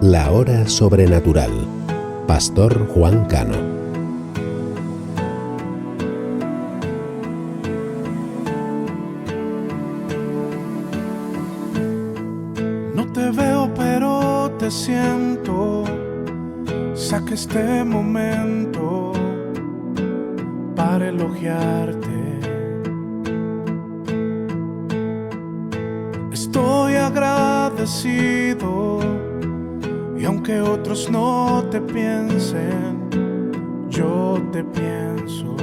La Hora Sobrenatural. Pastor Juan Cano. No te veo pero te siento. Saca este momento para elogiarte. Estoy agradecido y aunque otros no te piensen, yo te pienso.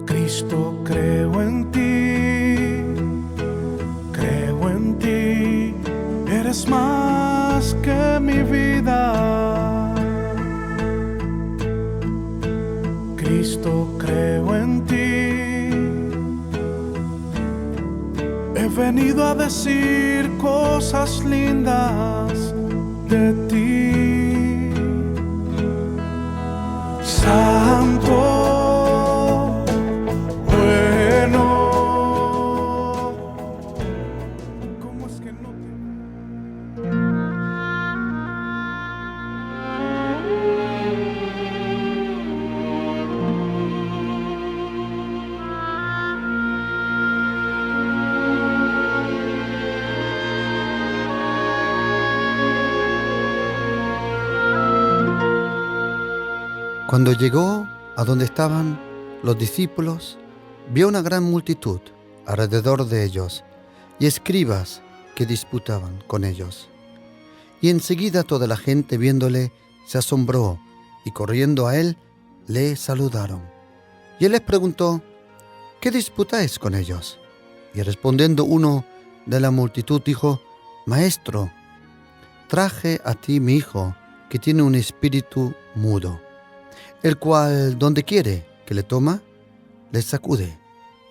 Cristo, creo en ti, eres más que mi vida. Cristo, creo en ti. He venido a decir cosas lindas de ti. Santo, bueno. ¿Cómo es que no te... Cuando llegó a donde estaban los discípulos, vio una gran multitud alrededor de ellos y escribas que disputaban con ellos. Y enseguida toda la gente viéndole se asombró y corriendo a él le saludaron. Y él les preguntó: ¿qué disputáis con ellos? Y respondiendo uno de la multitud dijo: Maestro, traje a ti mi hijo que tiene un espíritu mudo, el cual, donde quiere que le toma, le sacude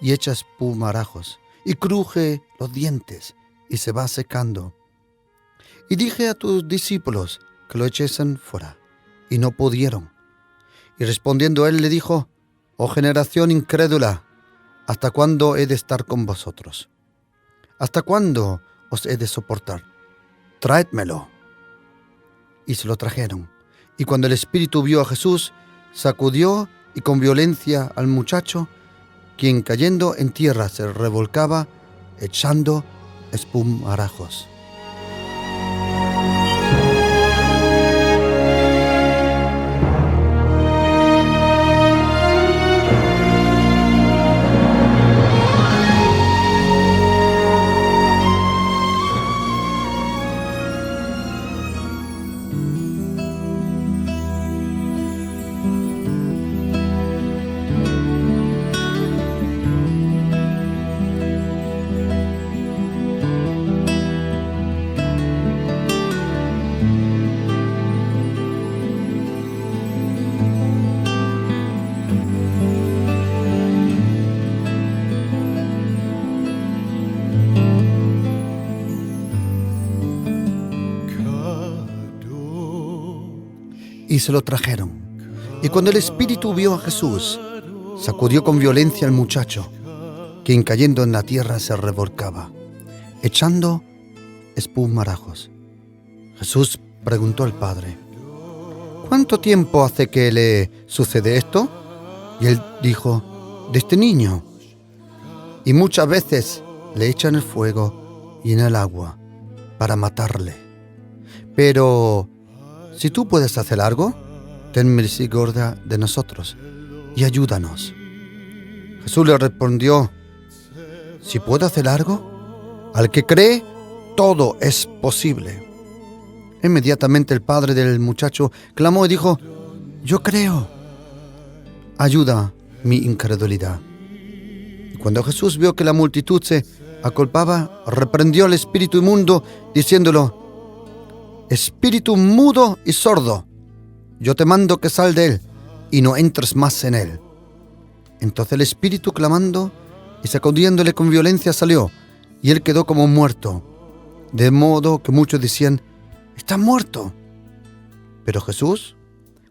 y echa espumarajos y cruje los dientes y se va secando. Y dije a tus discípulos que lo echesen fuera, y no pudieron. Y respondiendo él le dijo: Oh generación incrédula, ¿hasta cuándo he de estar con vosotros? ¿Hasta cuándo os he de soportar? Traédmelo. Y se lo trajeron. Y cuando el espíritu vio a Jesús, sacudió y con violencia al muchacho, quien cayendo en tierra se revolcaba, echando espumarajos. Y se lo trajeron. Y cuando el espíritu vio a Jesús, sacudió con violencia al muchacho, quien cayendo en la tierra se revolcaba, echando espumarajos. Jesús preguntó al padre: ¿cuánto tiempo hace que le sucede esto? Y él dijo: desde niño. Y muchas veces le echan el fuego y en el agua para matarle. Pero si tú puedes hacer algo, ten misericordia de nosotros y ayúdanos. Jesús le respondió: si puedo hacer algo, al que cree, todo es posible. Inmediatamente el padre del muchacho clamó y dijo: yo creo, ayuda mi incredulidad. Y cuando Jesús vio que la multitud se acolpaba, reprendió al espíritu inmundo, diciéndolo: espíritu mudo y sordo, yo te mando que sal de él y no entres más en él. Entonces el espíritu, clamando y sacudiéndole con violencia, salió, y él quedó como muerto, de modo que muchos decían: está muerto. Pero Jesús,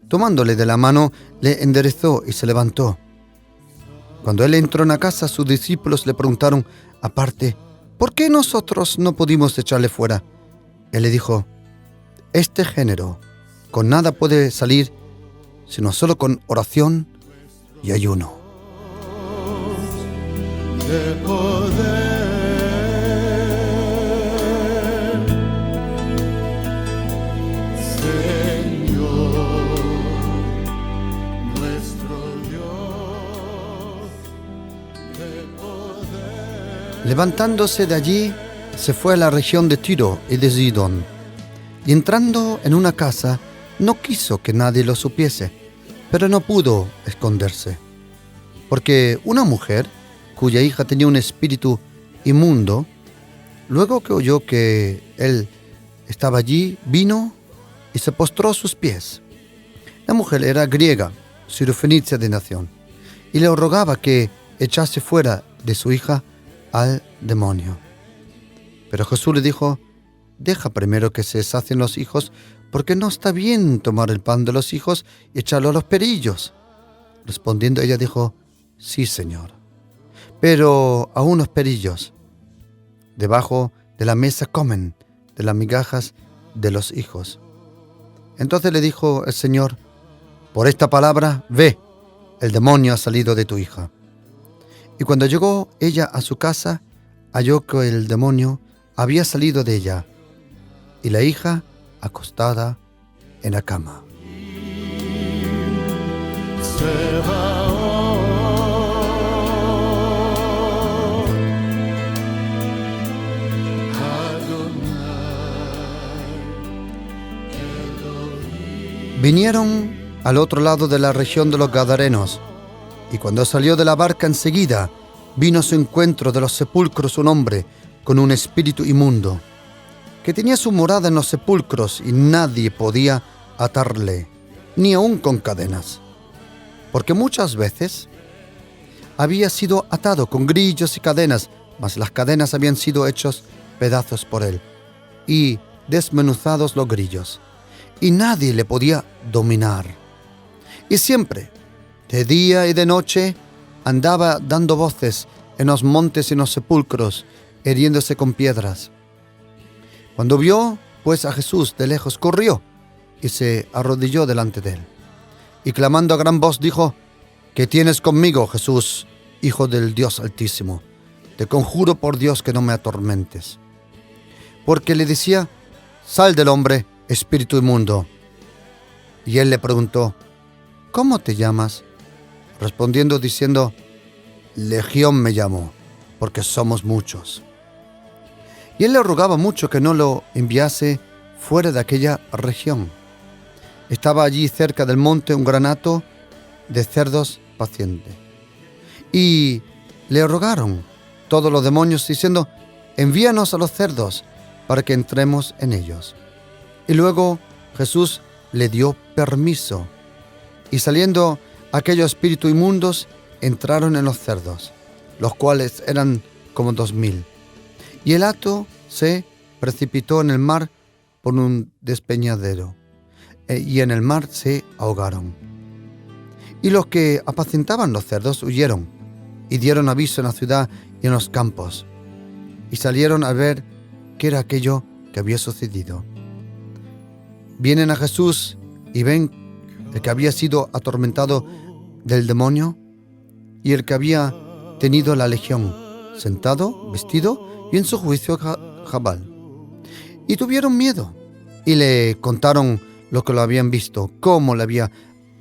tomándole de la mano, le enderezó y se levantó. Cuando él entró en la casa, sus discípulos le preguntaron aparte: ¿por qué nosotros no pudimos echarle fuera? Él le dijo: este género con nada puede salir, sino solo con oración y ayuno. de poder. Señor, nuestro Dios, de poder. Levantándose de allí, se fue a la región de Tiro y de Sidón, y entrando en una casa, no quiso que nadie lo supiese, pero no pudo esconderse, porque una mujer, cuya hija tenía un espíritu inmundo, luego que oyó que él estaba allí, vino y se postró a sus pies. La mujer era griega, sirofenicia de nación, y le rogaba que echase fuera de su hija al demonio. Pero Jesús le dijo: deja primero que se sacien los hijos, porque no está bien tomar el pan de los hijos y echarlo a los perrillos. Respondiendo ella dijo: sí, Señor, pero aún los perrillos debajo de la mesa comen de las migajas de los hijos. Entonces le dijo el Señor: por esta palabra, ve, el demonio ha salido de tu hija. Y cuando llegó ella a su casa, halló que el demonio había salido de ella, y la hija acostada en la cama. Vinieron al otro lado de la región de los Gadarenos, y cuando salió de la barca enseguida, vino a su encuentro de los sepulcros un hombre con un espíritu inmundo, que tenía su morada en los sepulcros, y nadie podía atarle, ni aun con cadenas, porque muchas veces había sido atado con grillos y cadenas, mas las cadenas habían sido hechos pedazos por él, y desmenuzados los grillos, y nadie le podía dominar. Y siempre, de día y de noche, andaba dando voces en los montes y en los sepulcros, hiriéndose con piedras. Cuando vio, pues, a Jesús de lejos, corrió y se arrodilló delante de él. Y clamando a gran voz dijo: ¿qué tienes conmigo, Jesús, Hijo del Dios Altísimo? Te conjuro por Dios que no me atormentes. Porque le decía: sal del hombre, espíritu inmundo. Y él le preguntó: ¿cómo te llamas? Respondiendo diciendo: Legión me llamo, porque somos muchos. Y él le rogaba mucho que no lo enviase fuera de aquella región. Estaba allí cerca del monte un gran hato de cerdos paciente. Y le rogaron todos los demonios diciendo: envíanos a los cerdos para que entremos en ellos. Y luego Jesús le dio permiso, y saliendo aquellos espíritus inmundos, entraron en los cerdos, los cuales eran como 2000. Y el hato se precipitó en el mar por un despeñadero, y en el mar se ahogaron. Y los que apacentaban los cerdos huyeron, y dieron aviso en la ciudad y en los campos, y salieron a ver qué era aquello que había sucedido. Vienen a Jesús y ven el que había sido atormentado del demonio y el que había tenido la legión, sentado, vestido y en su juicio cabal. Y tuvieron miedo y le contaron lo que lo habían visto, cómo le había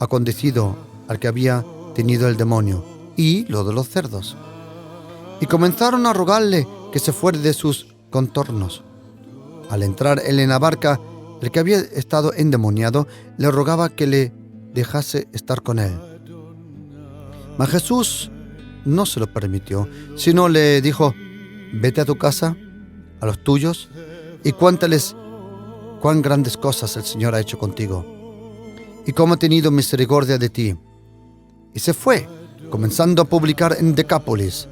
acontecido al que había tenido el demonio y lo de los cerdos. Y comenzaron a rogarle que se fuera de sus contornos. Al entrar él en la barca, el que había estado endemoniado le rogaba que le dejase estar con él. Mas Jesús no se lo permitió, sino le dijo: vete a tu casa, a los tuyos, y cuéntales cuán grandes cosas el Señor ha hecho contigo, y cómo ha tenido misericordia de ti. Y se fue, comenzando a publicar en Decápolis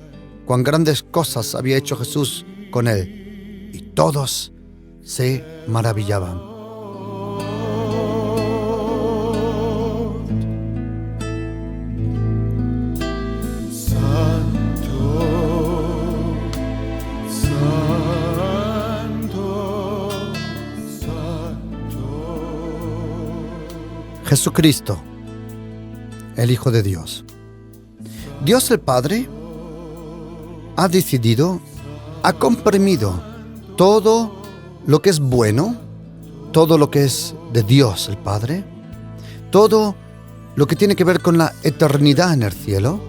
cuán grandes cosas había hecho Jesús con él, y todos se maravillaban. Jesucristo, el Hijo de Dios. Dios el Padre ha decidido, ha comprimido todo lo que es bueno, todo lo que es de Dios el Padre, todo lo que tiene que ver con la eternidad en el cielo,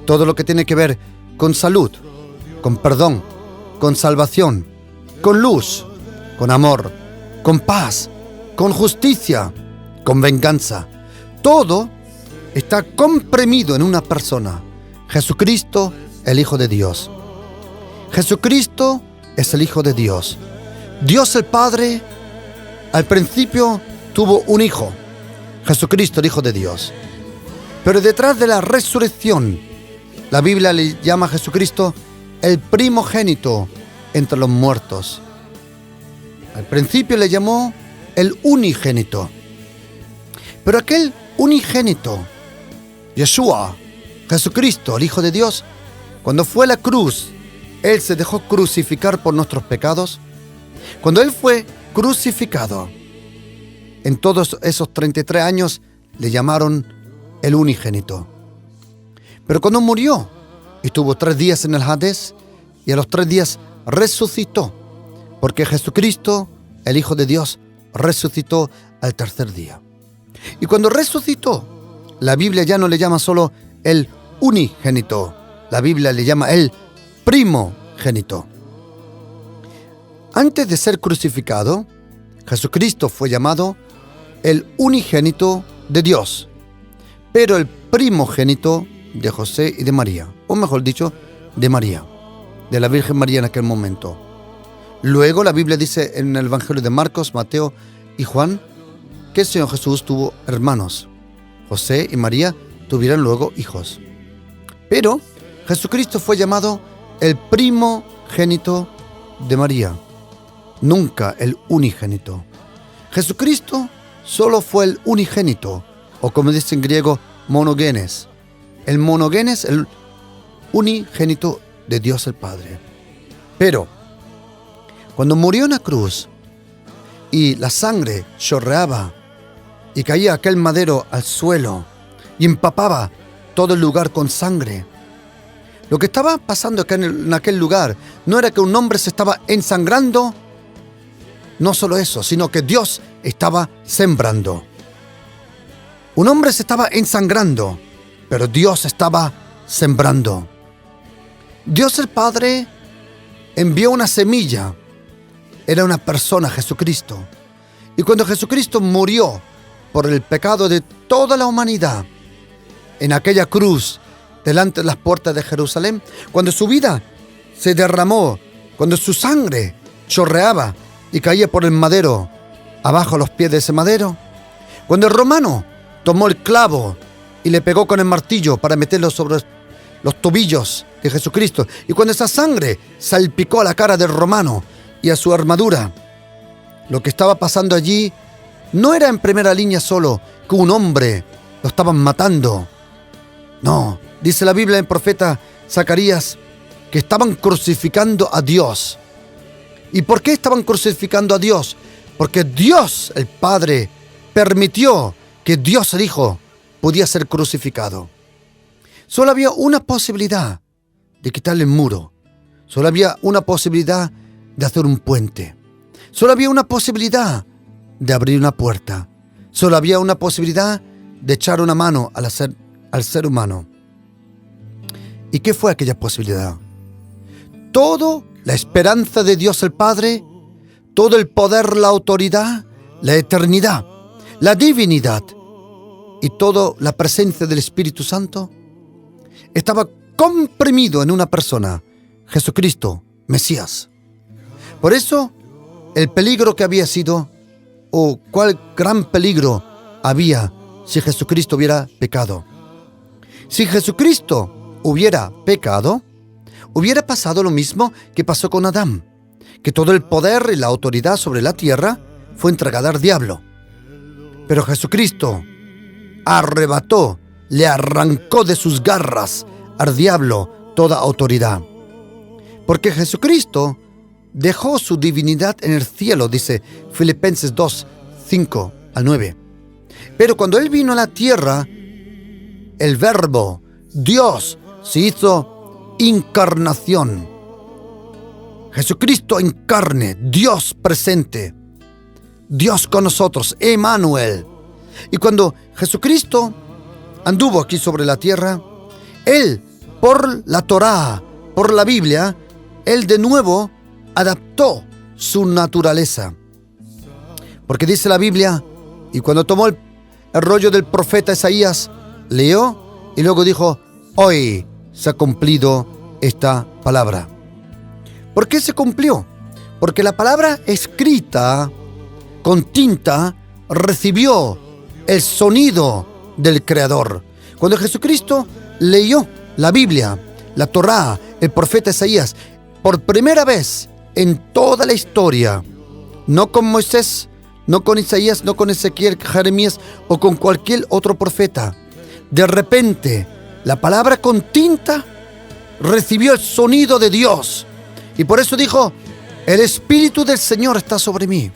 todo lo que tiene que ver con salud, con perdón, con salvación, con luz, con amor, con paz, con justicia, con venganza. Todo está comprimido en una persona, Jesucristo, el Hijo de Dios. Jesucristo es el Hijo de Dios. Dios el Padre al principio tuvo un hijo, Jesucristo, el Hijo de Dios. Pero detrás de la resurrección, la Biblia le llama a Jesucristo el primogénito entre los muertos. Al principio le llamó el unigénito. Pero aquel unigénito, Yeshua, Jesucristo, el Hijo de Dios, cuando fue a la cruz, Él se dejó crucificar por nuestros pecados. Cuando Él fue crucificado, en todos esos 33 años le llamaron el unigénito. Pero cuando murió, estuvo 3 días en el Hades, y a los 3 días resucitó, porque Jesucristo, el Hijo de Dios, resucitó al tercer día. Y cuando resucitó, la Biblia ya no le llama solo el unigénito, la Biblia le llama el primogénito. Antes de ser crucificado, Jesucristo fue llamado el unigénito de Dios, pero el primogénito de José y de María, o mejor dicho, de María, de la Virgen María en aquel momento. Luego la Biblia dice en el Evangelio de Marcos, Mateo y Juan que el Señor Jesús tuvo hermanos. José y María tuvieron luego hijos. Pero Jesucristo fue llamado el primogénito de María, nunca el unigénito. Jesucristo solo fue el unigénito, o como dice en griego, monogenes. El monogenes, el unigénito de Dios el Padre. Pero cuando murió en la cruz y la sangre chorreaba y caía aquel madero al suelo y empapaba todo el lugar con sangre, lo que estaba pasando acá en aquel lugar no era que un hombre se estaba ensangrando, no solo eso, sino que Dios estaba sembrando. Un hombre se estaba ensangrando, pero Dios estaba sembrando. Dios el Padre envió una semilla, era una persona, Jesucristo. Y cuando Jesucristo murió por el pecado de toda la humanidad, en aquella cruz, delante de las puertas de Jerusalén, cuando su vida se derramó, cuando su sangre chorreaba y caía por el madero, abajo a los pies de ese madero, cuando el romano tomó el clavo y le pegó con el martillo para meterlo sobre los tobillos de Jesucristo, y cuando esa sangre salpicó a la cara del romano y a su armadura, lo que estaba pasando allí no era en primera línea solo que un hombre lo estaban matando. No, dice la Biblia en el profeta Zacarías que estaban crucificando a Dios. ¿Y por qué estaban crucificando a Dios? Porque Dios, el Padre, permitió que Dios, el Hijo, podía ser crucificado. Solo había una posibilidad de quitarle el muro. Solo había una posibilidad de hacer un puente. Solo había una posibilidad de abrir una puerta. Solo había una posibilidad de echar una mano al ser humano. ¿Y qué fue aquella posibilidad? Todo la esperanza de Dios el Padre, todo el poder, la autoridad, la eternidad, la divinidad y toda la presencia del Espíritu Santo estaba comprimido en una persona, Jesucristo, Mesías. Por eso, el peligro que había sido, o cuál gran peligro había si Jesucristo hubiera pecado. Si Jesucristo hubiera pecado, hubiera pasado lo mismo que pasó con Adán, que todo el poder y la autoridad sobre la tierra fue entregada al diablo. Pero Jesucristo arrebató, le arrancó de sus garras al diablo toda autoridad. Porque Jesucristo dejó su divinidad en el cielo, dice Filipenses 2, 5 al 9. Pero cuando Él vino a la tierra, el Verbo, Dios, se hizo encarnación. Jesucristo en carne, Dios presente, Dios con nosotros, Emmanuel. Y cuando Jesucristo anduvo aquí sobre la tierra, Él, por la Torá, por la Biblia, Él de nuevo adaptó su naturaleza. Porque dice la Biblia, y cuando tomó el rollo del profeta Isaías, leyó y luego dijo, hoy se ha cumplido esta palabra. ¿Por qué se cumplió? Porque la palabra escrita con tinta recibió el sonido del Creador. Cuando Jesucristo leyó la Biblia, la Torá, el profeta Isaías, por primera vez en toda la historia, no con Moisés, no con Isaías, no con Ezequiel, Jeremías o con cualquier otro profeta, de repente la palabra con tinta recibió el sonido de Dios. Y por eso dijo, el Espíritu del Señor está sobre mí,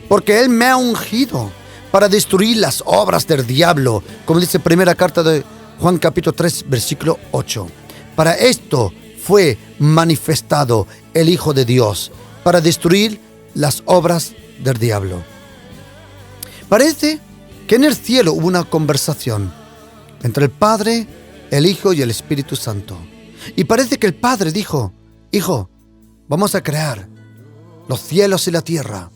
porque Él me ha ungido para destruir las obras del diablo, como dice primera carta de Juan capítulo 3, versículo 8. Para esto fue manifestado el Hijo de Dios, para destruir las obras del diablo. Parece que en el cielo hubo una conversación entre el Padre, el Hijo y el Espíritu Santo. Y parece que el Padre dijo, Hijo, vamos a crear los cielos y la tierra,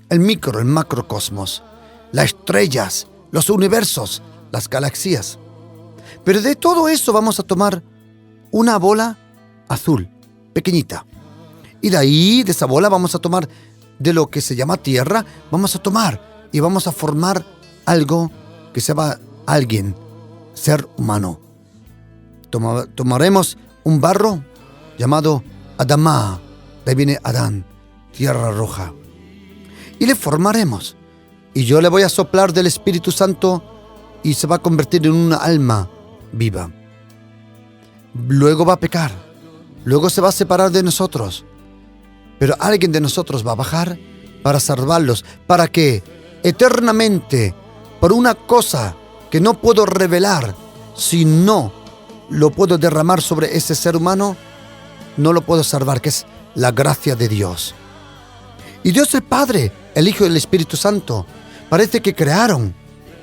el micro, el macrocosmos, las estrellas, los universos, las galaxias. Pero de todo eso vamos a tomar una bola azul, pequeñita. Y de ahí, de esa bola, vamos a tomar de lo que se llama tierra, vamos a tomar y vamos a formar algo que se llama alguien, ser humano. Tomaremos un barro llamado Adamá, de ahí viene Adán, tierra roja, y le formaremos. Y yo le voy a soplar del Espíritu Santo y se va a convertir en una alma viva. Luego va a pecar, luego se va a separar de nosotros, pero alguien de nosotros va a bajar para salvarlos, para que eternamente, por una cosa que no puedo revelar, si no lo puedo derramar sobre ese ser humano, no lo puedo salvar, que es la gracia de Dios. Y Dios el Padre, el Hijo y el Espíritu Santo, parece que crearon,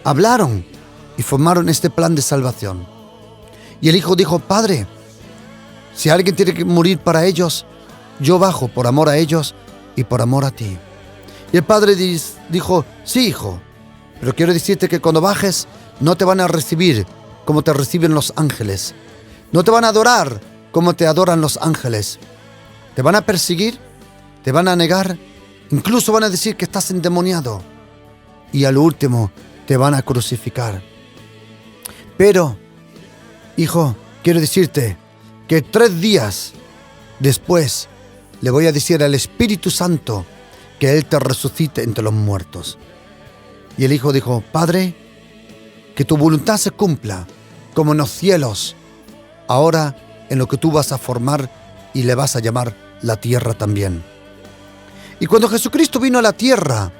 hablaron y formaron este plan de salvación. Y el Hijo dijo, Padre, si alguien tiene que morir para ellos, yo bajo por amor a ellos y por amor a ti. Y el Padre dijo, sí, Hijo, pero quiero decirte que cuando bajes no te van a recibir como te reciben los ángeles. No te van a adorar como te adoran los ángeles. Te van a perseguir, te van a negar, incluso van a decir que estás endemoniado. Y al último te van a crucificar. Pero, Hijo, quiero decirte que 3 días después le voy a decir al Espíritu Santo que Él te resucite entre los muertos. Y el Hijo dijo, Padre, que tu voluntad se cumpla, como en los cielos, ahora en lo que tú vas a formar y le vas a llamar la tierra también. Y cuando Jesucristo vino a la tierra,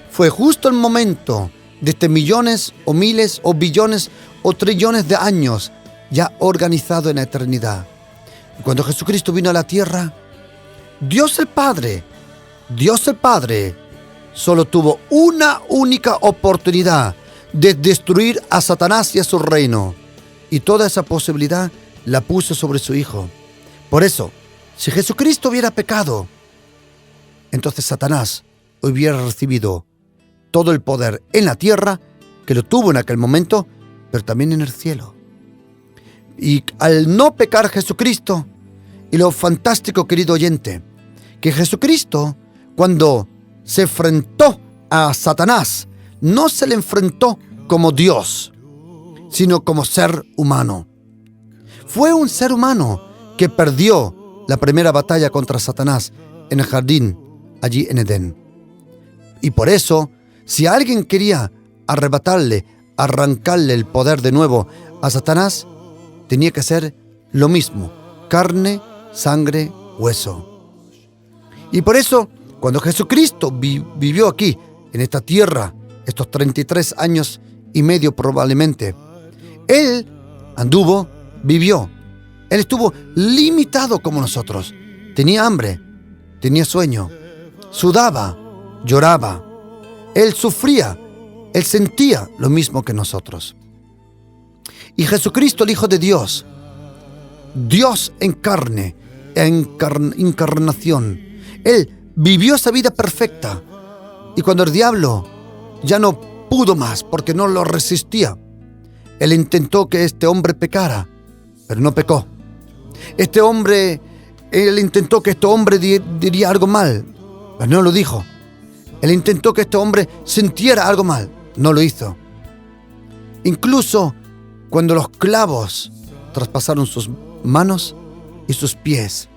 fue justo el momento de millones o miles o billones o trillones de años ya organizado en la eternidad. Y cuando Jesucristo vino a la tierra, Dios el Padre solo tuvo una única oportunidad de destruir a Satanás y a su reino. Y toda esa posibilidad la puso sobre su Hijo. Por eso, si Jesucristo hubiera pecado, entonces Satanás hubiera recibido todo el poder en la tierra, que lo tuvo en aquel momento, pero también en el cielo. Y al no pecar Jesucristo, y lo fantástico, querido oyente, que Jesucristo, cuando se enfrentó a Satanás, no se le enfrentó como Dios, sino como ser humano. Fue un ser humano que perdió la primera batalla contra Satanás en el jardín, allí en Edén. Y por eso, si alguien quería arrancarle el poder de nuevo a Satanás, tenía que ser lo mismo, carne, sangre, hueso. Y por eso, cuando Jesucristo vivió aquí, en esta tierra, estos 33 años y medio probablemente. Él anduvo, vivió. Él estuvo limitado como nosotros. Tenía hambre, tenía sueño, sudaba, lloraba. Él sufría, él sentía lo mismo que nosotros. Y Jesucristo, el Hijo de Dios, Dios en carne, encarnación, Él vivió esa vida perfecta. Y cuando el diablo ya no pudo más porque no lo resistía, Él intentó que este hombre pecara, pero no pecó. Él intentó que este hombre diría algo mal, pero no lo dijo. Él intentó que este hombre sintiera algo mal, no lo hizo. Incluso cuando los clavos traspasaron sus manos y sus pies,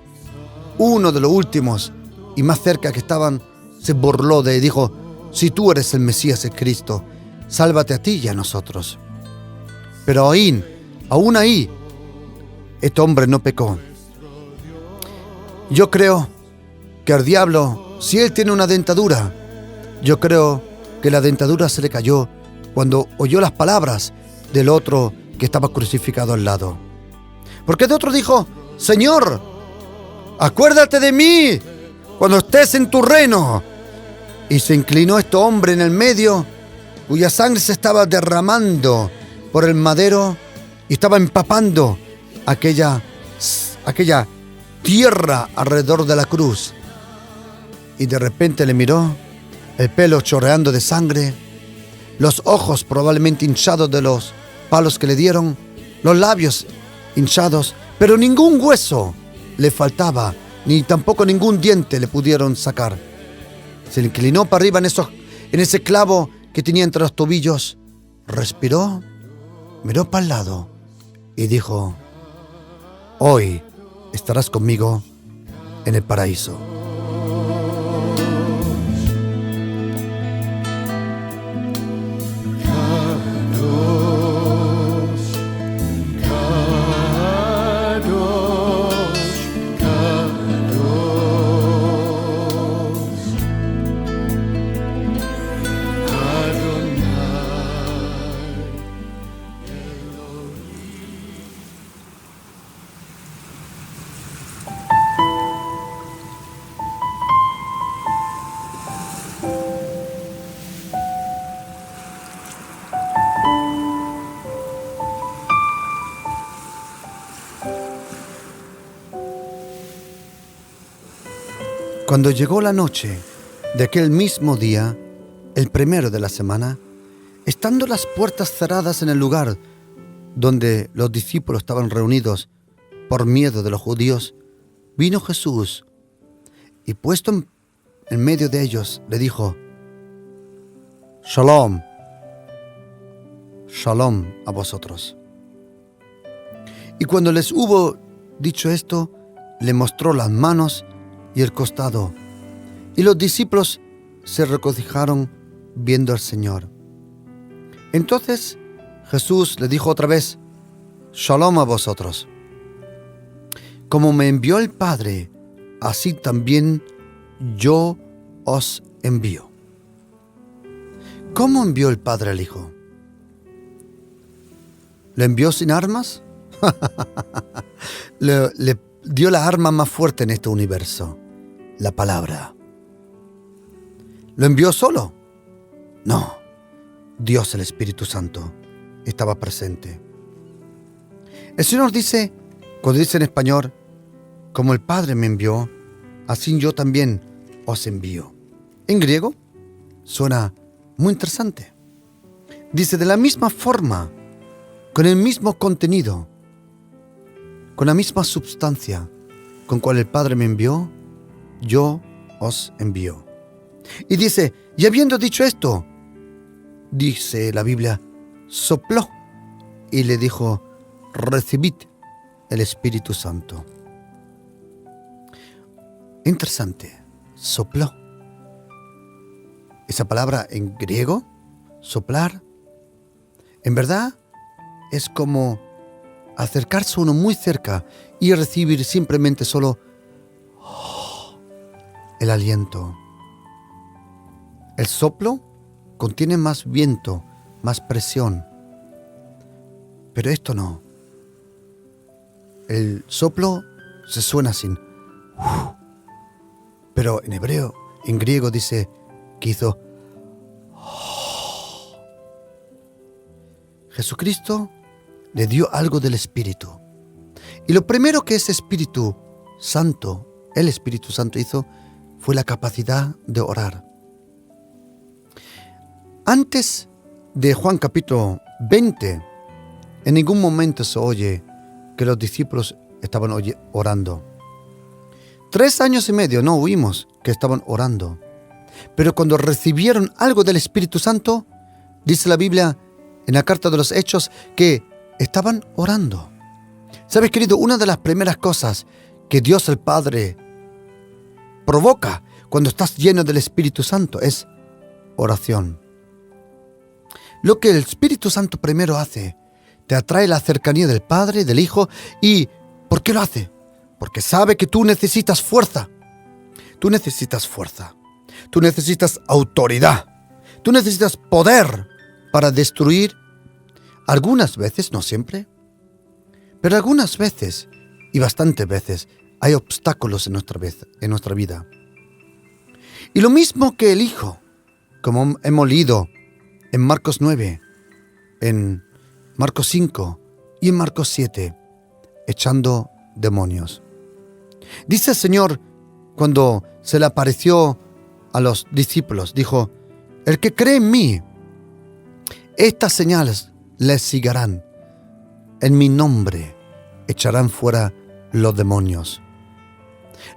uno de los últimos y más cerca que estaban se burló de él y dijo: si tú eres el Mesías, el Cristo, sálvate a ti y a nosotros. Pero aún ahí, este hombre no pecó. Yo creo que al diablo, si él tiene una dentadura, yo creo que la dentadura se le cayó cuando oyó las palabras del otro que estaba crucificado al lado. Porque el otro dijo: Señor, acuérdate de mí cuando estés en tu reino. Y se inclinó este hombre en el medio, cuya sangre se estaba derramando por el madero y estaba empapando aquella tierra alrededor de la cruz. Y de repente le miró, el pelo chorreando de sangre, los ojos probablemente hinchados de los palos que le dieron, los labios hinchados, pero ningún hueso le faltaba, ni tampoco ningún diente le pudieron sacar. Se le inclinó para arriba en ese clavo que tenía entre los tobillos, respiró, miró para el lado y dijo: hoy estarás conmigo en el paraíso. Cuando llegó la noche de aquel mismo día, el primero de la semana, estando las puertas cerradas en el lugar donde los discípulos estaban reunidos por miedo de los judíos, vino Jesús y puesto en medio de ellos le dijo: Shalom, shalom a vosotros. Y cuando les hubo dicho esto, le mostró las manos y el costado, y los discípulos se regocijaron viendo al Señor. Entonces Jesús le dijo otra vez: Shalom a vosotros. Como me envió el Padre, así también yo os envío. ¿Cómo envió el Padre al Hijo? ¿Le envió sin armas? Le dio la arma más fuerte en este universo, la palabra. ¿Lo envió solo? No. Dios, el Espíritu Santo, estaba presente. El Señor dice, cuando dice en español: como el Padre me envió, así yo también os envío. En griego suena muy interesante. Dice: de la misma forma, con el mismo contenido, con la misma substancia con cual el Padre me envió, yo os envío. Y dice: y habiendo dicho esto, dice la Biblia, sopló y le dijo: recibid el Espíritu Santo. Interesante, sopló. Esa palabra en griego, soplar, en verdad es como acercarse uno muy cerca y recibir simplemente solo el aliento. El soplo contiene más viento, más presión. Pero esto no. El soplo se suena así. Pero en hebreo, en griego dice que hizo. Jesucristo le dio algo del Espíritu. Y lo primero que ese Espíritu Santo, el Espíritu Santo hizo, fue la capacidad de orar. Antes de Juan capítulo 20, en ningún momento se oye que los discípulos estaban orando. 3 años y medio no oímos que estaban orando. Pero cuando recibieron algo del Espíritu Santo, dice la Biblia en la carta de los Hechos que estaban orando. ¿Sabes, querido? Una de las primeras cosas que Dios el Padre provoca cuando estás lleno del Espíritu Santo es oración. Lo que el Espíritu Santo primero hace, te atrae la cercanía del Padre, del Hijo. ¿Y por qué lo hace? Porque sabe que tú necesitas fuerza. Tú necesitas fuerza. Tú necesitas autoridad. Tú necesitas poder para destruir. Algunas veces, no siempre, pero algunas veces, y bastantes veces, hay obstáculos en nuestra vida. Y lo mismo que el Hijo, como hemos leído en Marcos 9, en Marcos 5 y en Marcos 7, echando demonios. Dice el Señor, cuando se le apareció a los discípulos, dijo: el que cree en mí, estas señales les seguirán. En mi nombre echarán fuera los demonios.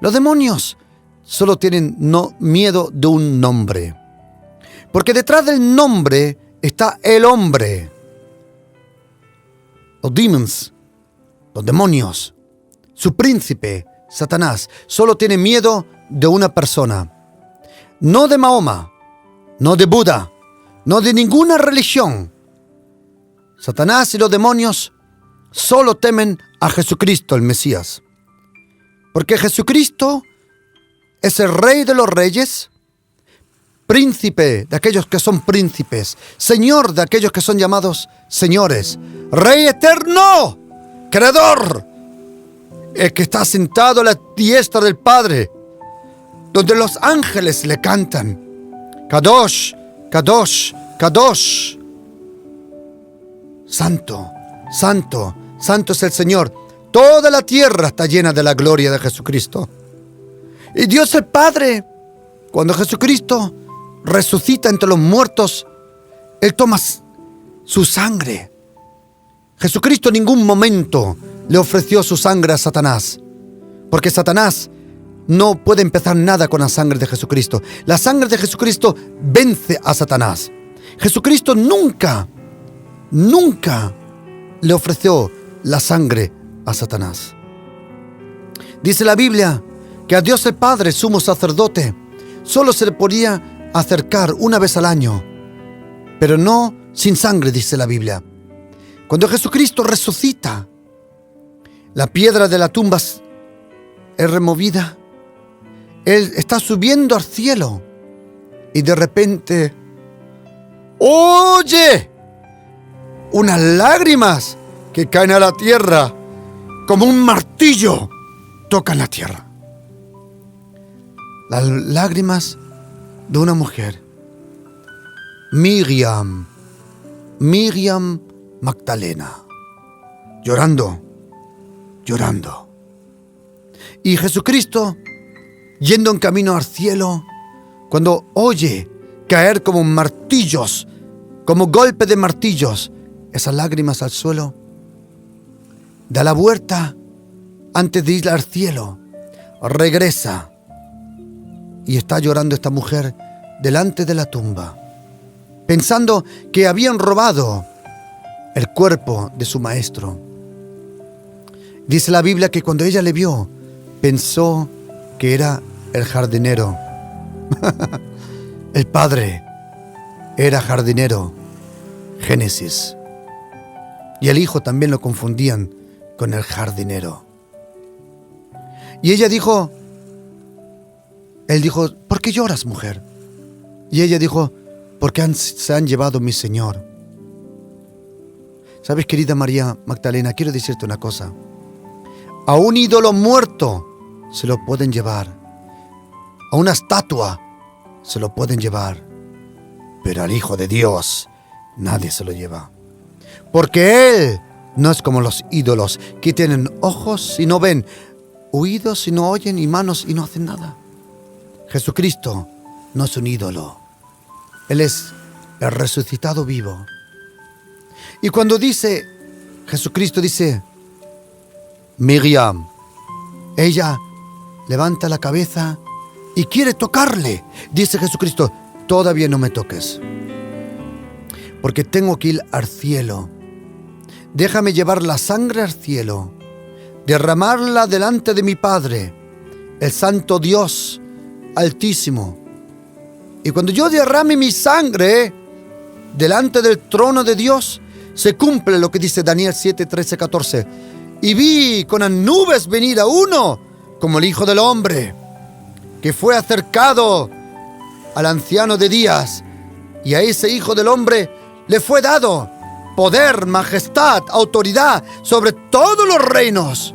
Los demonios solo tienen miedo de un nombre. Porque detrás del nombre está el hombre. Los demons, los demonios, su príncipe, Satanás, solo tiene miedo de una persona. No de Mahoma, no de Buda, no de ninguna religión. Satanás y los demonios solo temen a Jesucristo, el Mesías. Porque Jesucristo es el Rey de los Reyes, príncipe de aquellos que son príncipes, Señor de aquellos que son llamados señores, Rey eterno, Creador, el que está sentado a la diestra del Padre, donde los ángeles le cantan: Kadosh, Kadosh, Kadosh. Santo, santo, santo es el Señor. Toda la tierra está llena de la gloria de Jesucristo. Y Dios el Padre, cuando Jesucristo resucita entre los muertos, Él toma su sangre. Jesucristo en ningún momento le ofreció su sangre a Satanás, porque Satanás no puede empezar nada con la sangre de Jesucristo. La sangre de Jesucristo vence a Satanás. Jesucristo nunca le ofreció la sangre a Satanás. Dice la Biblia que a Dios el Padre, sumo sacerdote, solo se le podía acercar una vez al año, pero no sin sangre, dice la Biblia. Cuando Jesucristo resucita, la piedra de la tumba es removida. Él está subiendo al cielo y de repente oye unas lágrimas que caen a la tierra como un martillo tocan la tierra. Las lágrimas de una mujer, Miriam Magdalena, llorando. Y Jesucristo, yendo en camino al cielo, cuando oye caer como martillos, como golpe de martillos, esas lágrimas al suelo, da la vuelta antes de ir al cielo, regresa y está llorando esta mujer delante de la tumba, pensando que habían robado el cuerpo de su maestro. Dice la Biblia que cuando ella le vio, pensó que era el jardinero. El padre era jardinero. Génesis. Y el hijo también lo confundían con el jardinero. Y él dijo, ¿por qué lloras, mujer? Y ella dijo, porque se han llevado a mi Señor. ¿Sabes, querida María Magdalena? Quiero decirte una cosa. A un ídolo muerto se lo pueden llevar. A una estatua se lo pueden llevar. Pero al Hijo de Dios nadie se lo lleva. Porque Él no es como los ídolos, que tienen ojos y no ven, oídos y no oyen, y manos y no hacen nada. Jesucristo no es un ídolo. Él es el resucitado vivo. Y cuando dice, Jesucristo dice, Miriam, ella levanta la cabeza y quiere tocarle. Dice Jesucristo, todavía no me toques, porque tengo que ir al cielo. Déjame llevar la sangre al cielo, derramarla delante de mi Padre, el Santo Dios Altísimo. Y cuando yo derrame mi sangre delante del trono de Dios, se cumple lo que dice Daniel 7, 13, 14. Y vi con las nubes venir a uno como el Hijo del Hombre, que fue acercado al anciano de días, y a ese Hijo del Hombre le fue dado poder, majestad, autoridad sobre todos los reinos.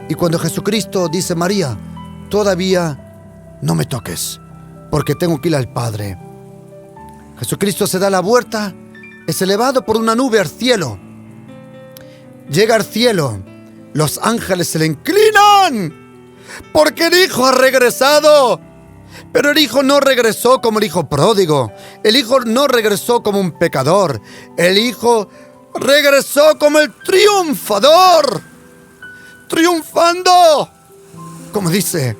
Y cuando Jesucristo dice, María, todavía no me toques, porque tengo que ir al Padre. Jesucristo se da la vuelta, es elevado por una nube al cielo. Llega al cielo, los ángeles se le inclinan, porque el Hijo ha regresado. Pero el Hijo no regresó como el Hijo pródigo. El Hijo no regresó como un pecador. El Hijo regresó como el triunfador, triunfando, como dice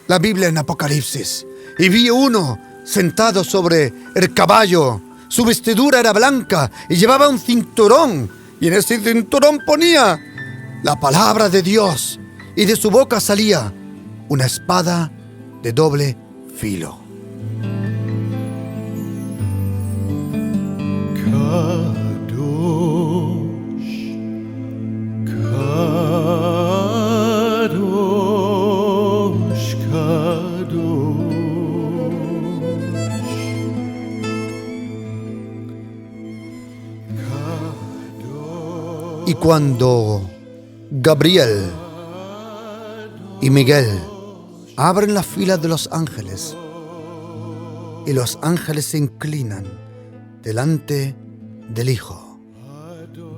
la Biblia en Apocalipsis. Y vi uno sentado sobre el caballo. Su vestidura era blanca y llevaba un cinturón. Y en ese cinturón ponía la palabra de Dios. Y de su boca salía una espada de doble filo. Y cuando Gabriel y Miguel abren la fila de los ángeles, y los ángeles se inclinan delante del Hijo,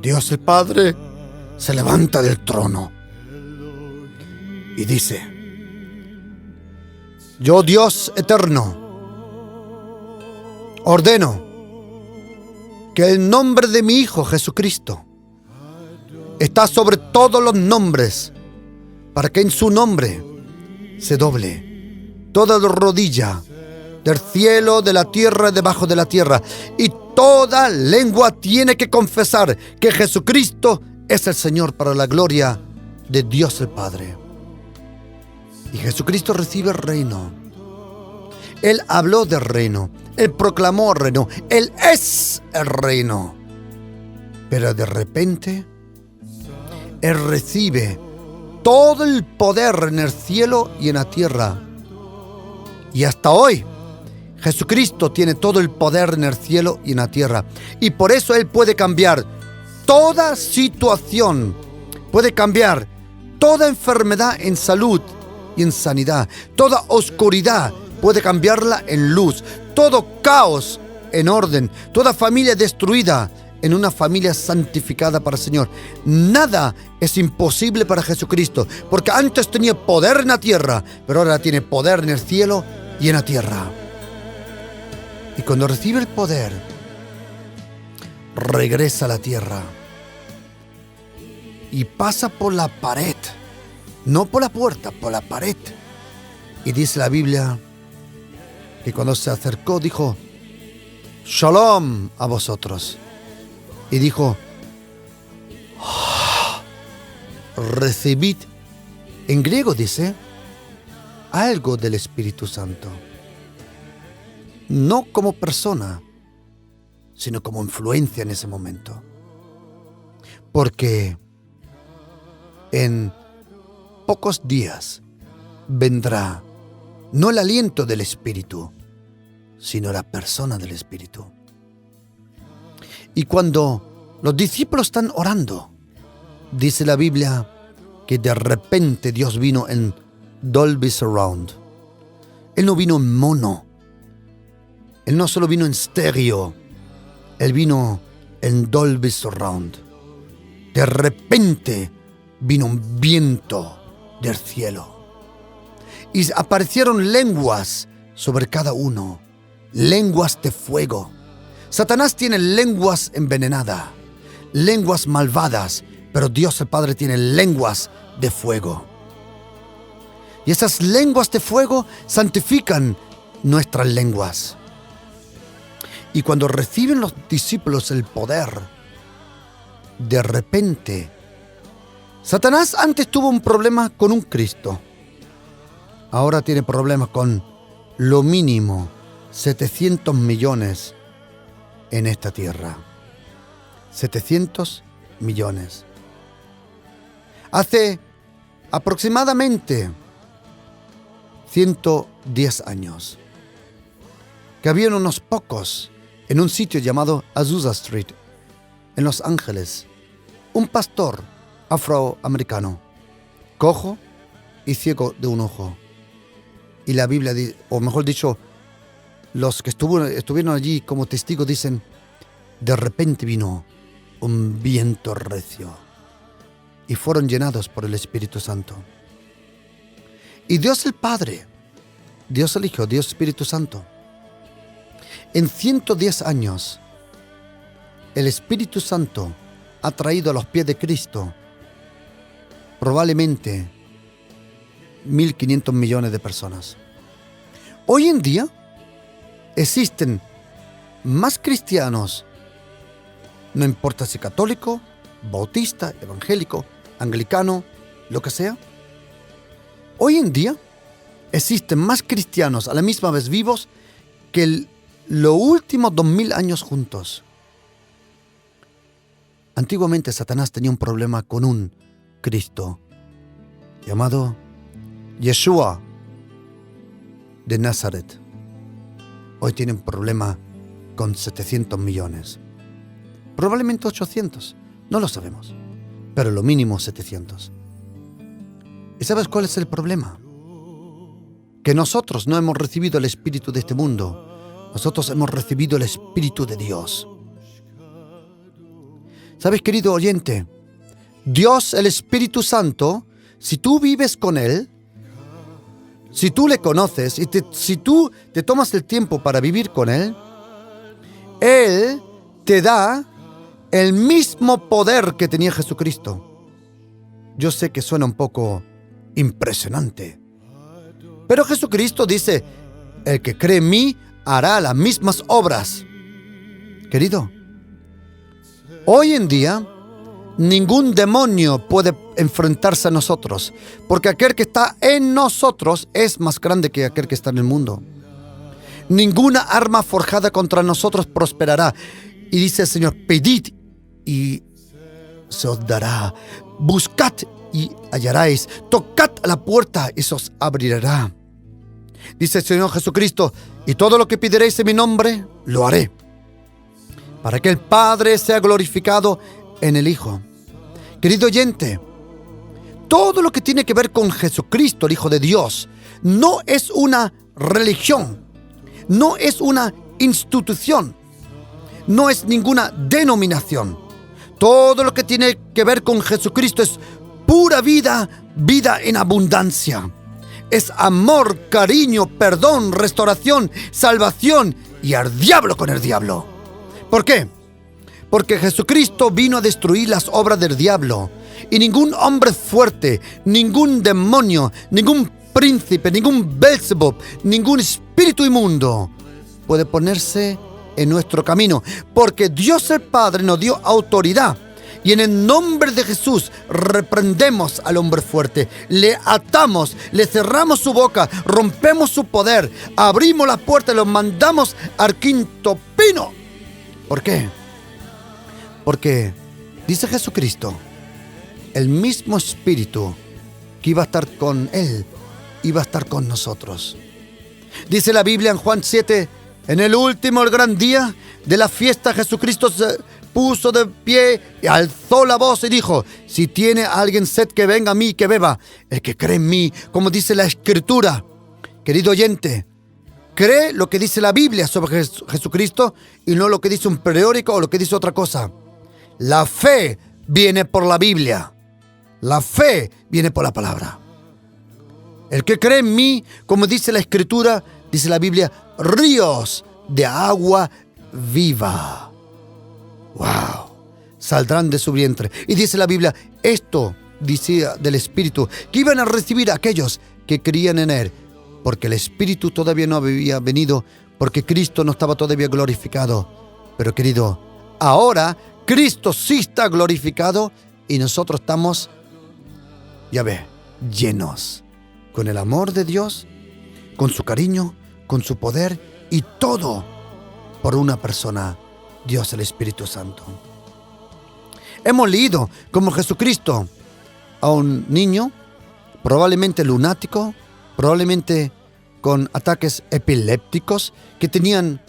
Dios el Padre se levanta del trono y dice, yo, Dios eterno, ordeno que el nombre de mi Hijo Jesucristo está sobre todos los nombres, para que en su nombre se doble toda rodilla del cielo, de la tierra y debajo de la tierra, y toda lengua tiene que confesar que Jesucristo es el Señor, para la gloria de Dios el Padre. Y Jesucristo recibe el reino. Él habló del reino, Él proclamó el reino, Él es el reino. Pero de repente Él recibe todo el poder en el cielo y en la tierra. Y hasta hoy Jesucristo tiene todo el poder en el cielo y en la tierra. Y por eso Él puede cambiar toda situación, puede cambiar toda enfermedad en salud y en sanidad, toda oscuridad puede cambiarla en luz, todo caos en orden, toda familia destruida en una familia santificada para el Señor. Nada es imposible para Jesucristo, porque antes tenía poder en la tierra, pero ahora tiene poder en el cielo y en la tierra. Y cuando recibe el poder, regresa a la tierra y pasa por la pared, no por la puerta, por la pared. Y dice la Biblia que cuando se acercó dijo, Shalom a vosotros. Y dijo, recibid, en griego dice, algo del Espíritu Santo. No como persona, sino como influencia en ese momento. Porque en pocos días vendrá no el aliento del Espíritu, sino la persona del Espíritu. Y cuando los discípulos están orando, dice la Biblia que de repente Dios vino en Dolby Surround. Él no vino en mono. Él no solo vino en estéreo. Él vino en Dolby Surround. De repente vino un viento del cielo. Y aparecieron lenguas sobre cada uno. Lenguas de fuego. Satanás tiene lenguas envenenadas, lenguas malvadas, pero Dios el Padre tiene lenguas de fuego. Y esas lenguas de fuego santifican nuestras lenguas. Y cuando reciben los discípulos el poder, de repente, Satanás antes tuvo un problema con un Cristo. Ahora tiene problemas con lo mínimo 700 millones en esta tierra. 700 millones. Hace aproximadamente 110 años que habían unos pocos en un sitio llamado Azusa Street, en Los Ángeles, un pastor afroamericano, cojo y ciego de un ojo. Y la Biblia, o mejor dicho, los que estuvieron allí como testigos dicen, de repente vino un viento recio y fueron llenados por el Espíritu Santo. Y Dios el Padre, Dios el Hijo, Dios Espíritu Santo, en 110 años, el Espíritu Santo ha traído a los pies de Cristo probablemente 1.500 millones de personas. Hoy en día existen más cristianos, no importa si católico, bautista, evangélico, anglicano, lo que sea. Hoy en día existen más cristianos a la misma vez vivos que los últimos 2000 años juntos. Antiguamente Satanás tenía un problema con un Cristo llamado Yeshua de Nazaret. Hoy tiene un problema con 700 millones. Probablemente 800, no lo sabemos, pero lo mínimo 700. ¿Y sabes cuál es el problema? Que nosotros no hemos recibido el espíritu de este mundo, nosotros hemos recibido el Espíritu de Dios. ¿Sabes, querido oyente? Dios, el Espíritu Santo, si tú vives con Él, si tú le conoces y si tú te tomas el tiempo para vivir con Él, Él te da el mismo poder que tenía Jesucristo. Yo sé que suena un poco impresionante, pero Jesucristo dice, el que cree en mí hará las mismas obras. Querido, hoy en día ningún demonio puede enfrentarse a nosotros, porque aquel que está en nosotros es más grande que aquel que está en el mundo. Ninguna arma forjada contra nosotros prosperará. Y dice el Señor, pedid y se os dará. Buscad y hallaréis. Tocad a la puerta y se os abrirá. Dice el Señor Jesucristo, y todo lo que pediréis en mi nombre, lo haré, para que el Padre sea glorificado en el Hijo. Querido oyente, todo lo que tiene que ver con Jesucristo, el Hijo de Dios, no es una religión, no es una institución, no es ninguna denominación. Todo lo que tiene que ver con Jesucristo es pura vida, vida en abundancia. Es amor, cariño, perdón, restauración, salvación y al diablo con el diablo. ¿Por qué? Porque Jesucristo vino a destruir las obras del diablo. Y ningún hombre fuerte, ningún demonio, ningún príncipe, ningún Beelzebub, ningún espíritu inmundo puede ponerse en nuestro camino. Porque Dios el Padre nos dio autoridad. Y en el nombre de Jesús reprendemos al hombre fuerte, le atamos, le cerramos su boca, rompemos su poder, abrimos la puerta y lo mandamos al quinto pino. ¿Por qué? Porque dice Jesucristo, el mismo Espíritu que iba a estar con Él, iba a estar con nosotros. Dice la Biblia en Juan 7, En el último, el gran día de la fiesta, Jesucristo se puso de pie, y alzó la voz y dijo: si tiene alguien sed, que venga a mí y que beba. El que cree en mí, como dice la Escritura. Querido oyente, cree lo que dice la Biblia sobre Jesucristo y no lo que dice un periódico o lo que dice otra cosa. La fe viene por la Biblia. La fe viene por la palabra. El que cree en mí, como dice la Escritura, dice la Biblia, ríos de agua viva. ¡Wow! Saldrán de su vientre. Y dice la Biblia, esto decía del Espíritu, que iban a recibir a aquellos que creían en Él, porque el Espíritu todavía no había venido, porque Cristo no estaba todavía glorificado. Pero querido, ahora Cristo sí está glorificado y nosotros estamos, ya ve, llenos con el amor de Dios, con su cariño, con su poder y todo por una persona, Dios el Espíritu Santo. Hemos leído como Jesucristo a un niño, probablemente lunático, probablemente con ataques epilépticos, que tenían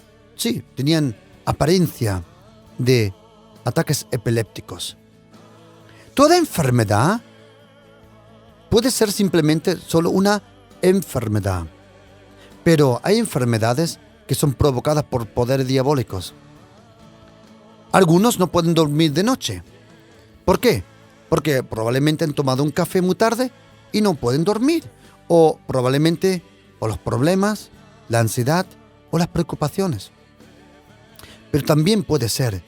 apariencia de ataques epilépticos. Toda enfermedad puede ser simplemente solo una enfermedad, pero hay enfermedades que son provocadas por poderes diabólicos. Algunos no pueden dormir de noche. ¿Por qué? Porque probablemente han tomado un café muy tarde y no pueden dormir, o probablemente por los problemas, la ansiedad o las preocupaciones. Pero también puede ser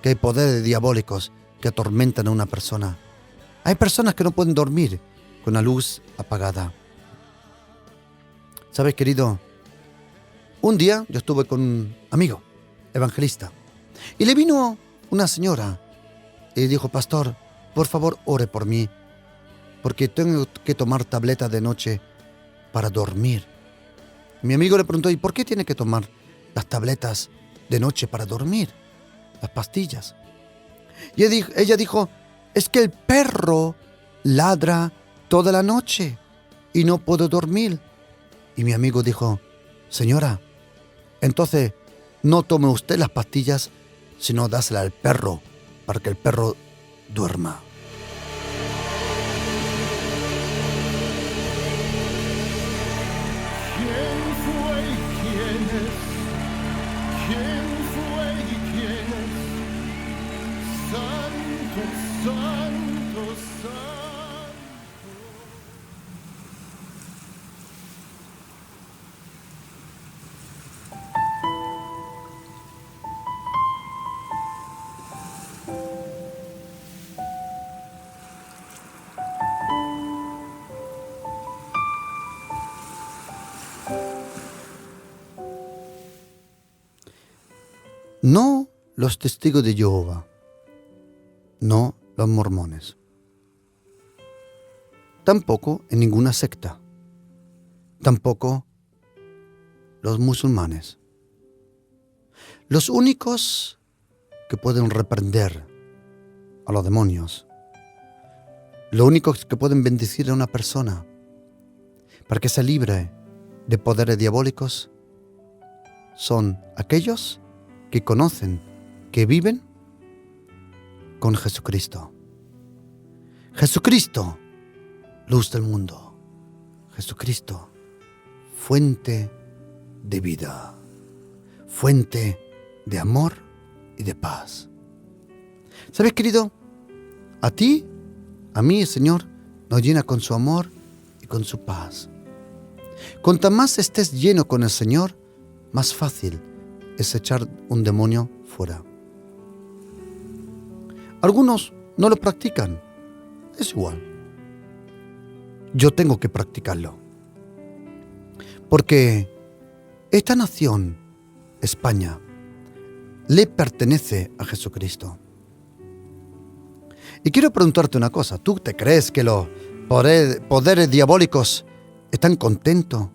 que hay poderes diabólicos que atormentan a una persona. Hay personas que no pueden dormir con la luz apagada. ¿Sabes, querido? Un día yo estuve con un amigo evangelista y le vino una señora y dijo: pastor, por favor, ore por mí, porque tengo que tomar tabletas de noche para dormir. Mi amigo le preguntó: ¿y por qué tiene que tomar las tabletas de noche para dormir? Las pastillas. Y ella dijo: es que el perro ladra toda la noche y no puedo dormir. Y mi amigo dijo: señora, entonces no tome usted las pastillas, sino dásela al perro para que el perro duerma. No los testigos de Jehová, no los mormones, tampoco en ninguna secta, tampoco los musulmanes. Los únicos que pueden reprender a los demonios, los únicos que pueden bendecir a una persona para que se libre de poderes diabólicos, son aquellos que conocen, que viven con Jesucristo. Jesucristo, luz del mundo. Jesucristo, fuente de vida, fuente de amor y de paz. ¿Sabes, querido? A ti, a mí, el Señor nos llena con su amor y con su paz. Cuanto más estés lleno con el Señor, más fácil es echar un demonio fuera. Algunos no lo practican. Es igual. Yo tengo que practicarlo. Porque esta nación, España, le pertenece a Jesucristo. Y quiero preguntarte una cosa. ¿Tú te crees que los poderes diabólicos están contentos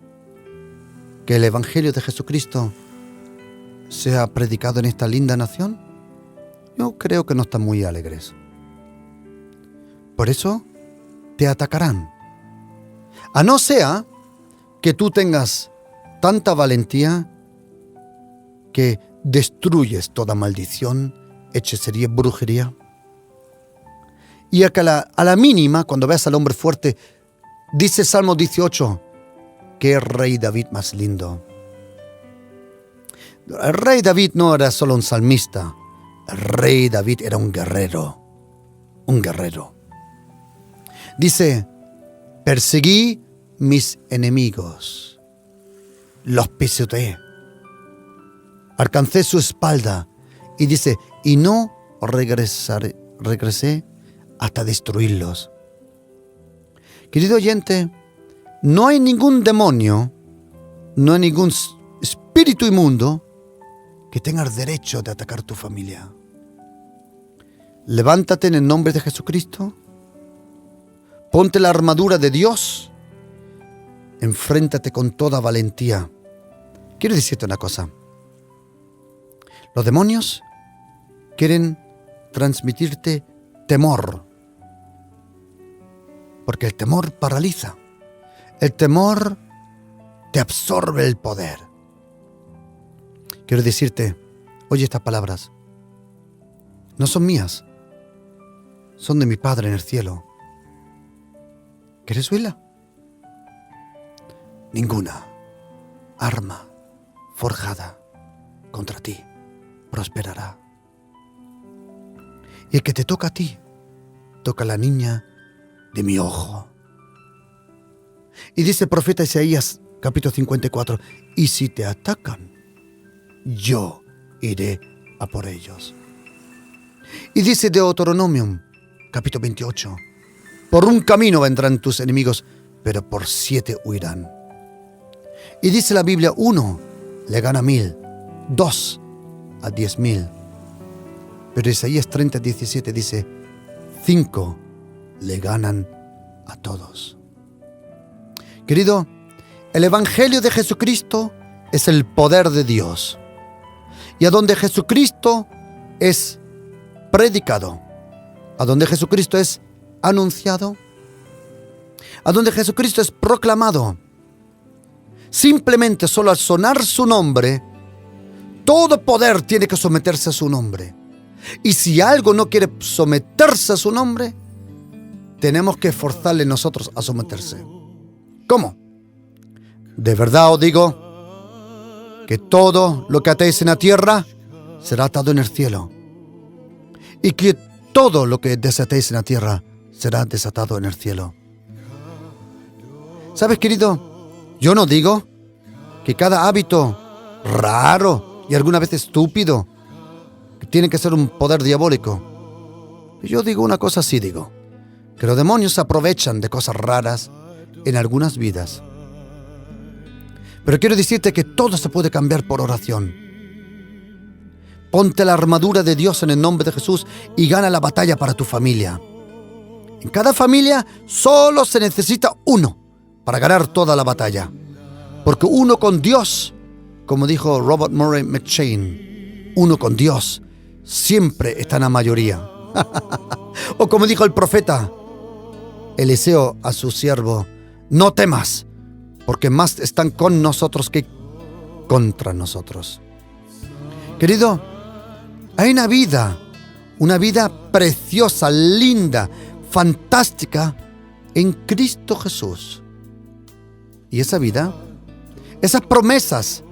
que el Evangelio de Jesucristo sea predicado en esta linda nación? Yo creo que no están muy alegres. Por eso te atacarán. A no sea que tú tengas tanta valentía que destruyes toda maldición, hechicería, brujería. Y a la mínima, cuando veas al hombre fuerte, dice Salmo 18, qué rey David más lindo. El rey David no era solo un salmista, el rey David era un guerrero. Un guerrero. Dice, perseguí mis enemigos, los pisoteé, alcancé su espalda, y dice, y no regresé hasta destruirlos. Querido oyente, no hay ningún demonio, no hay ningún espíritu inmundo que tenga el derecho de atacar tu familia. Levántate en el nombre de Jesucristo, ponte la armadura de Dios, enfréntate con toda valentía. Quiero decirte una cosa. Los demonios quieren transmitirte temor, porque el temor paraliza. El temor te absorbe el poder. Quiero decirte, oye estas palabras, no son mías, son de mi Padre en el cielo. ¿Quieres oírla? Ninguna arma forjada contra ti prosperará. Y el que te toca a ti, toca a la niña de mi ojo. Y dice el profeta Isaías, capítulo 54, y si te atacan, yo iré a por ellos. Y dice Deuteronomio, capítulo 28, por un camino vendrán tus enemigos, pero por 7 huirán. Y dice la Biblia, 1 le gana 1000, 2 a 10,000. Pero Isaías 30:17 dice, 5 le ganan a todos. Querido, el Evangelio de Jesucristo es el poder de Dios. Y a donde Jesucristo es predicado, a donde Jesucristo es anunciado, a donde Jesucristo es proclamado, simplemente solo al sonar su nombre, todo poder tiene que someterse a su nombre. Y si algo no quiere someterse a su nombre, tenemos que forzarle nosotros a someterse. ¿Cómo? De verdad os digo que todo lo que atéis en la tierra será atado en el cielo, y que todo lo que desatéis en la tierra será desatado en el cielo. ¿Sabes, querido? Yo no digo que cada hábito raro y alguna vez estúpido tiene que ser un poder diabólico. Yo digo una cosa, sí digo, que los demonios se aprovechan de cosas raras en algunas vidas. Pero quiero decirte que todo se puede cambiar por oración. Ponte la armadura de Dios en el nombre de Jesús y gana la batalla para tu familia. En cada familia solo se necesita uno para ganar toda la batalla. Porque uno con Dios, como dijo Robert Murray McCheyne, uno con Dios siempre está en la mayoría. O como dijo el profeta Eliseo a su siervo, no temas, porque más están con nosotros que contra nosotros. Querido, hay una vida preciosa, linda, fantástica en Cristo Jesús. Y esa vida, esas promesas,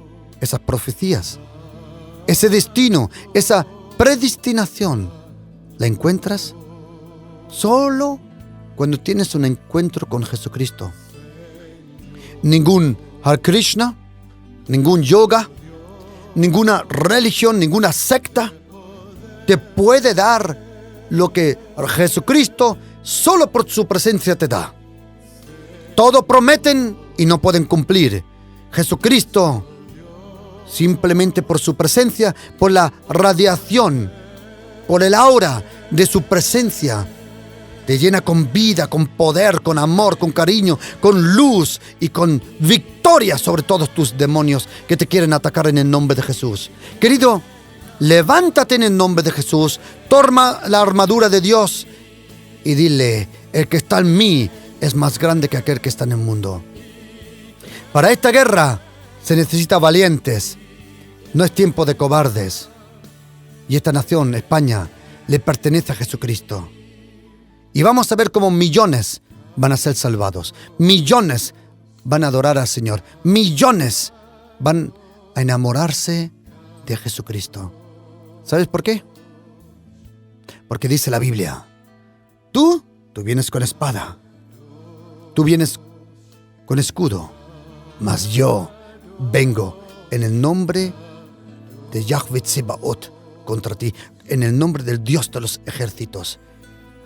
esas profecías, ese destino, esa predestinación, la encuentras solo cuando tienes un encuentro con Jesucristo. Ningún Hare Krishna, ningún yoga, ninguna religión, ninguna secta te puede dar lo que Jesucristo solo por su presencia te da. Todo prometen y no pueden cumplir. Jesucristo, simplemente por su presencia, por la radiación, por el aura de su presencia, te llena con vida, con poder, con amor, con cariño, con luz y con victoria sobre todos tus demonios que te quieren atacar en el nombre de Jesús. Querido, levántate en el nombre de Jesús, toma la armadura de Dios y dile, el que está en mí es más grande que aquel que está en el mundo. Para esta guerra Se necesita valientes. No es tiempo de cobardes. Y esta nación, España, le pertenece a Jesucristo. Y vamos a ver cómo millones van a ser salvados. Millones van a adorar al Señor. Millones van a enamorarse de Jesucristo. ¿Sabes por qué? Porque dice la Biblia, tú vienes con espada, tú vienes con escudo, mas yo vengo en el nombre de Yahweh Tsebaot contra ti, en el nombre del Dios de los ejércitos.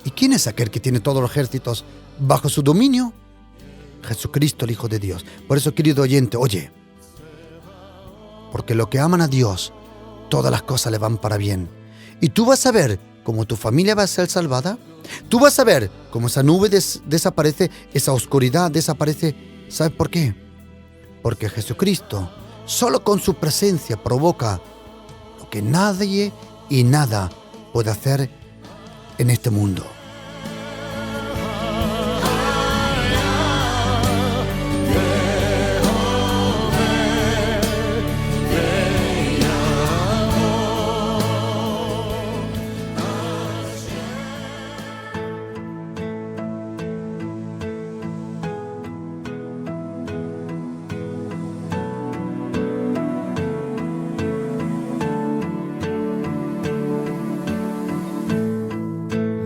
¿Y quién es aquel que tiene todos los ejércitos bajo su dominio? Jesucristo, el Hijo de Dios. Por eso, querido oyente, oye, porque los que aman a Dios, todas las cosas le van para bien. Y tú vas a ver cómo tu familia va a ser salvada. Tú vas a ver cómo esa nube desaparece, esa oscuridad desaparece. ¿Sabes por qué? Porque Jesucristo, solo con su presencia, provoca lo que nadie y nada puede hacer en este mundo.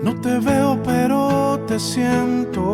No te veo, pero te siento.